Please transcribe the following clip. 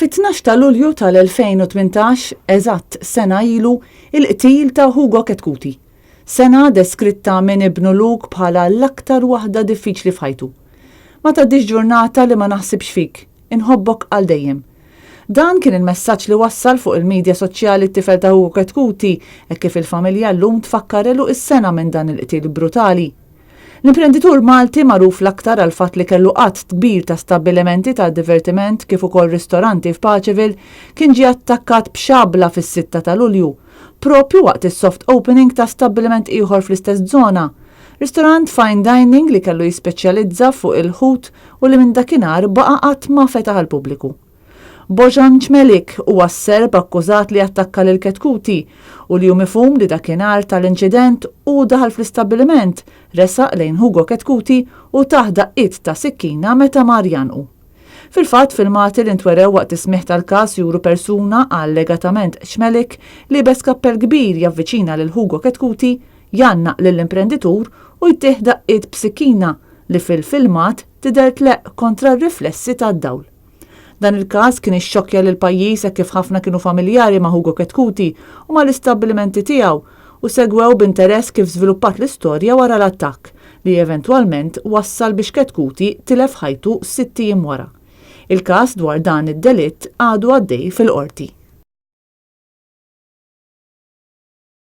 Fit-12 ta' Lulju tal-2018, eżatt sena ilu, il-qtil ta' Hugo Ketkuti. Sena deskritta minn ibnu Luke bħala l-aktar waħda diffiċli f'ħajtu. Ma tgħaddix ġurnata li ma naħsibx fik, inħobbok għal dejjem. Dan kien il-messaġġ li wassal fuq il-medja soċjali t-tifel ta' Hugo Ketkuti e kif il-familja llum tfakkarelu is-sena minn dan il-qtil brutali. L-imprenditur Malti magħruf l-aktar għal fatt li kellu qatt kbir ta' stabbilimenti ta' divertiment kif ukoll ristoranti f'Paċeville kien ġie attakkat b'xabla fis-6 ta' Lulju, propju waqt is-soft opening ta' stabbiliment ieħor fl-istess żona. Ristorant fine dining li kellu jispeċjalizza fuq il-ħut u li minn dakinhar baqa' qatt ma fetaħ għall-pubbliku. Bojan Ċmelik huwa s-Serb akkużat li attakka lil Ketkuti u li hu mifhum li dakinhar tal-inċident u daħal fl-istabbiliment resaq lejn Hugo Ketkuti u taħda it ta' sikkina meta mar janqu. Fil-fatt filmati li ntwerew waqt ismieħ tal-każ juru persuna allegatament Ċmelik li bes kappell kbir javviċina lil Hugo Ketkuti jannaq lill-imprenditur u jtieħda it b'sikkina li fil-filmat tidher tleq kontra r-riflessi tad-dawl. Dan il-każ kien ixxokkja lil pajjiż hekk kif ħafna kienu familjari ma' Hugo Ketkuti u mal-istabbilimenti tiegħu u segwew b'interess kif żviluppat l-istorja wara l-attakk li eventwalment wassal biex Ketkuti tilef ħajtu 6 ijiem wara. Il-każ dwar dan id-delitt għadu għaddej fil-qorti.